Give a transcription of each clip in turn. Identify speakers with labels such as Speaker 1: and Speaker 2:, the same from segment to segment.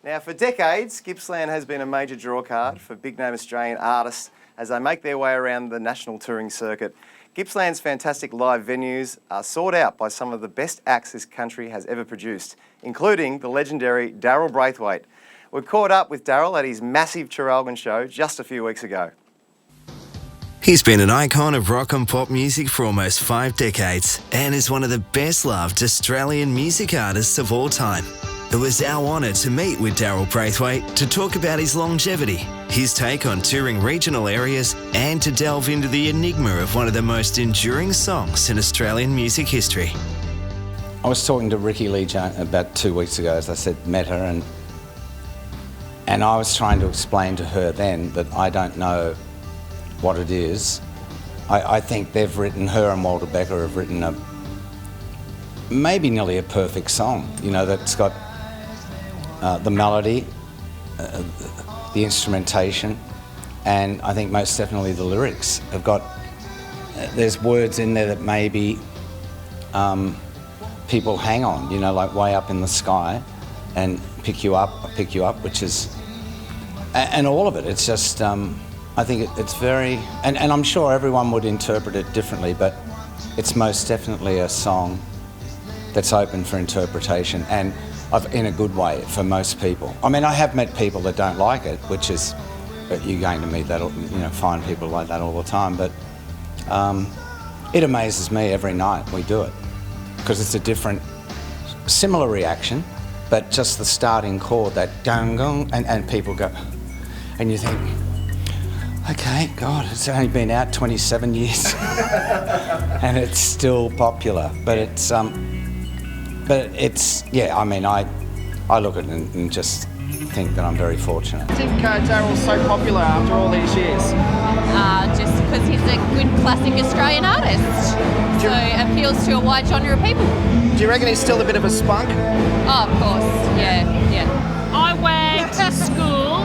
Speaker 1: Now, for decades, Gippsland has been a major drawcard for big-name Australian artists as they make their way around the national touring circuit. Gippsland's fantastic live venues are sought out by some of the best acts this country has ever produced, including the legendary Daryl Braithwaite. We caught up with Daryl at his massive Traralgon show just a few weeks ago.
Speaker 2: He's been an icon of rock and pop music for almost 5 decades and is one of the best-loved Australian music artists of all time. It was our honour to meet with Daryl Braithwaite to talk about his longevity, his take on touring regional areas, and to delve into the enigma of one of the most enduring songs in Australian music history.
Speaker 3: I was talking to Ricki Lee Jones about 2 weeks ago, as I said, met her, and I was trying to explain to her then that I don't know what it is. I think they've written, her and Walter Becker have written maybe nearly a perfect song, you know, that's got the melody, the instrumentation, and I think most definitely the lyrics have got, there's words in there that maybe people hang on, you know, like Way Up in the Sky and Pick You Up, which is, and all of it, it's just, I think it's very, and I'm sure everyone would interpret it differently, but it's most definitely a song that's open for interpretation, and in a good way for most people. I mean, I have met people that don't like it, which is, you're going to meet that, you know, find people like that all the time, but it amazes me every night we do it, because it's a different, similar reaction, but just the starting chord, that gung gung, and people go, and you think, okay, God, it's only been out 27 years and it's still popular, but it's, yeah, I mean, I look at it and just think that I'm very fortunate.
Speaker 4: I think Daryl's so popular after all these years.
Speaker 5: Just because he's a good classic Australian artist, so appeals to a wide genre of people.
Speaker 4: Do you reckon he's still a bit of a spunk?
Speaker 5: Oh, of course, yeah.
Speaker 6: I went to school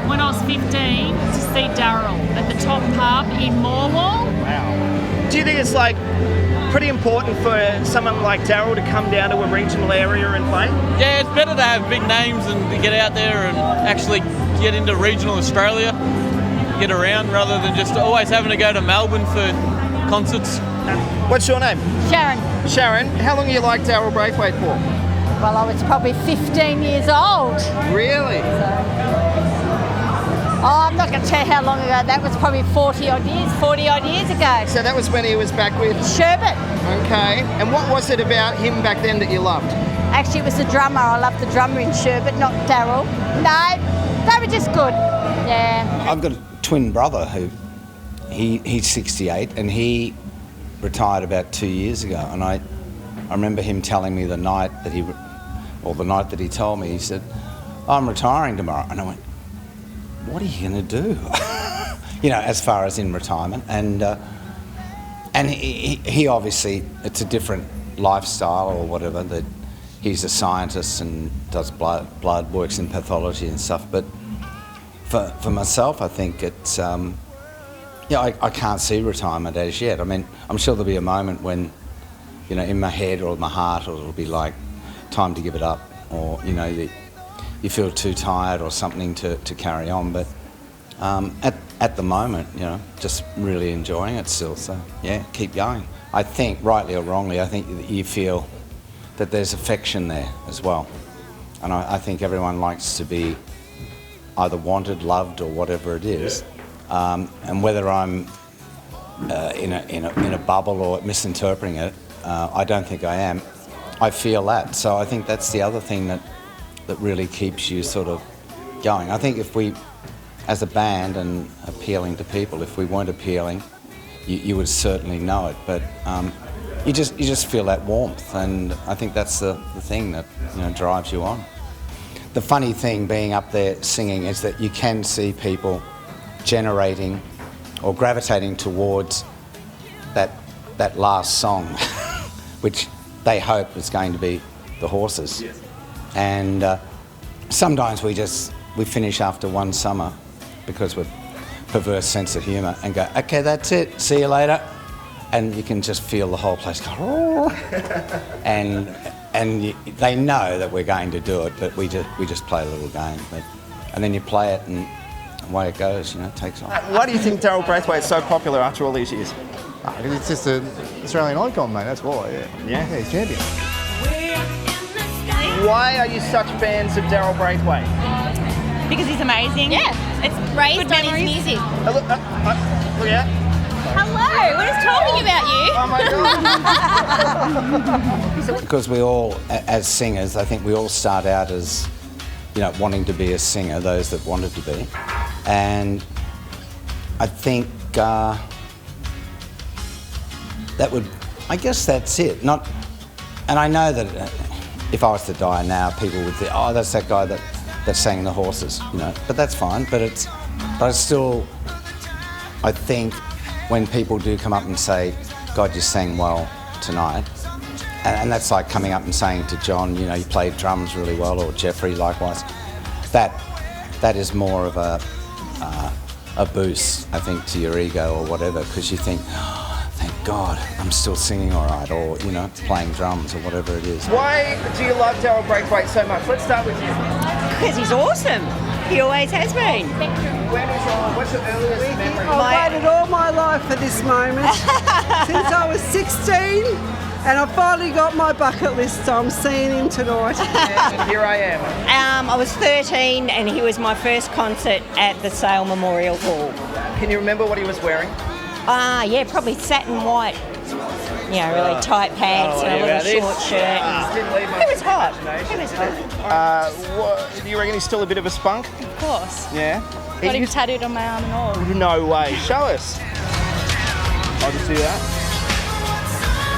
Speaker 6: when I was 15 to see Daryl at the Top Pub in Morwell.
Speaker 4: Wow. Do you think it's like pretty important for someone like Daryl to come down to a regional area and play?
Speaker 7: Yeah, it's better to have big names and to get out there and actually get into regional Australia, get around, rather than just always having to go to Melbourne for concerts.
Speaker 4: What's your name?
Speaker 8: Sharon.
Speaker 4: Sharon, how long you like Daryl Braithwaite for?
Speaker 8: Well, I was probably 15 years old.
Speaker 4: Really?
Speaker 8: I'm not going to tell you how long ago. That was probably 40 odd years ago.
Speaker 4: So that was when he was back with
Speaker 8: Sherbet.
Speaker 4: Okay. And what was it about him back then that you loved?
Speaker 8: Actually, it was the drummer. I loved the drummer in Sherbet, not Daryl. No, they were just good. Yeah.
Speaker 3: I've got a twin brother who, he's 68 and he retired about 2 years ago, and I remember him telling me the night that he told me, he said, I'm retiring tomorrow. And I went, what are you going to do? You know, as far as in retirement. And he obviously, it's a different lifestyle or whatever, that he's a scientist and does blood, works in pathology and stuff. But for myself, I think it's, yeah, I can't see retirement as yet. I mean, I'm sure there'll be a moment when, you know, in my head or my heart, it'll be like, time to give it up, or, you know, you feel too tired or something to carry on. But at the moment, you know, just really enjoying it still. So, yeah, keep going. I think, rightly or wrongly, I think that you feel that there's affection there as well. And I think everyone likes to be either wanted, loved, or whatever it is. And whether I'm in a bubble or misinterpreting it, I don't think I am. I feel that. So I think that's the other thing that really keeps you sort of going. I think if we, as a band and appealing to people, if we weren't appealing, you would certainly know it. But you just feel that warmth, and I think that's the thing that, you know, drives you on. The funny thing being up there singing is that you can see people generating or gravitating towards that last song, which they hope is going to be the Horses. Yes. And sometimes we finish after one summer because we're perverse sense of humour and go, okay, that's it, see you later. And you can just feel the whole place go, and they know that we're going to do it, but we just play a little game. And then you play it, and away it goes. You know, it takes off.
Speaker 4: Why do you think Daryl Braithwaite is so popular after all these years?
Speaker 9: Because it's just an Australian icon, mate. That's why. Yeah, he's champion.
Speaker 4: Why are you such fans of Daryl Braithwaite?
Speaker 10: Because he's amazing.
Speaker 5: Yeah.
Speaker 10: It's
Speaker 5: Raised
Speaker 10: good
Speaker 5: on his
Speaker 10: memories.
Speaker 5: music.
Speaker 4: Look at.
Speaker 5: Hello, we're just talking about you.
Speaker 4: Oh my God.
Speaker 3: Because we all, as singers, I think we all start out as, you know, wanting to be a singer, those that wanted to be. And I think I guess that's it. And I know that if I was to die now, people would think, oh, that's that guy that sang the horses, you know. But that's fine. But I think when people do come up and say, God, you sang well tonight, and that's like coming up and saying to John, you know, you played drums really well, or Jeffrey likewise, that is more of a boost, I think, to your ego or whatever, because you think, oh, thank God, I'm still singing all right, or, you know, playing drums or whatever it is.
Speaker 4: Why do you love Daryl Braithwaite so much? Let's start with you.
Speaker 10: Because he's awesome. He always has been.
Speaker 4: What's your earliest memory?
Speaker 11: I've waited all my life for this moment since I was 16, and I finally got my bucket list, so I'm seeing him tonight.
Speaker 4: And here I am.
Speaker 10: I was 13 and he was my first concert at the Sale Memorial Hall.
Speaker 4: Can you remember what he was wearing?
Speaker 10: Yeah, probably satin white. Yeah, really tight pants and a little short shirt. It was hot. It was hot.
Speaker 4: Do you reckon he's still a bit of a spunk?
Speaker 6: Of course.
Speaker 4: Yeah.
Speaker 6: Got him tattooed on my arm and all.
Speaker 4: No way. Show us. I'll just do that.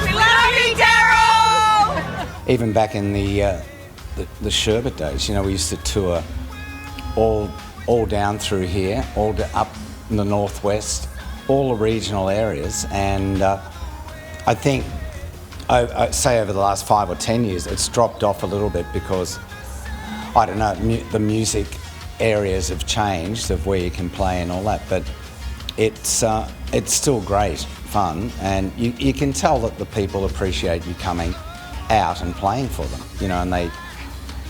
Speaker 10: We love you, Daryl!
Speaker 3: Even back in the Sherbet days, you know, we used to tour all down through here, up in the northwest, all the regional areas, and I think, I'd say over the last 5 or 10 years, it's dropped off a little bit because, I don't know, the music areas have changed of where you can play and all that, but it's still great fun, and you can tell that the people appreciate you coming out and playing for them, you know, and they,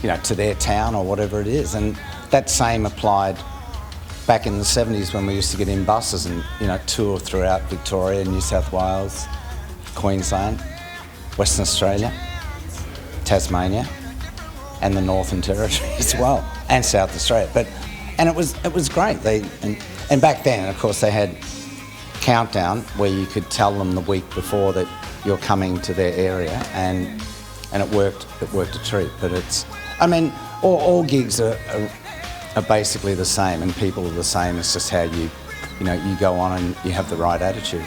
Speaker 3: you know, to their town or whatever it is. And that same applied back in the 70s when we used to get in buses and, you know, tour throughout Victoria, New South Wales, Queensland, Western Australia, Tasmania, and the Northern Territory as well, and South Australia. And it was great. And back then, of course, they had Countdown where you could tell them the week before that you're coming to their area, and it worked a treat. But I mean, all gigs are basically the same, and people are the same. It's just how you go on and you have the right attitude.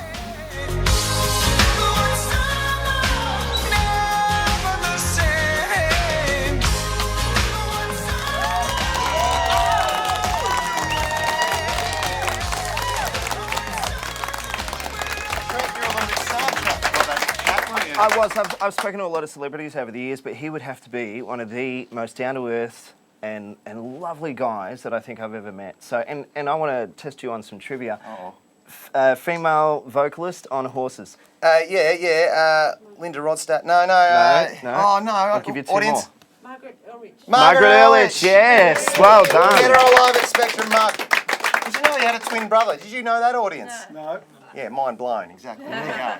Speaker 4: I've spoken to a lot of celebrities over the years, but he would have to be one of the most down-to-earth and lovely guys that I think I've ever met. So, and I want to test you on some trivia. Female vocalist on horses.
Speaker 1: Linda Rodstadt. No. Oh, no.
Speaker 4: I'll give you two
Speaker 1: audience.
Speaker 4: more.
Speaker 1: Margaret Ehrlich.
Speaker 4: Margaret Ehrlich, yes. Well done.
Speaker 1: Get her alive at Spectrum, Mark. Did you know he had a twin brother? Did you know that, audience? No. Yeah, mind blown, exactly. There you go.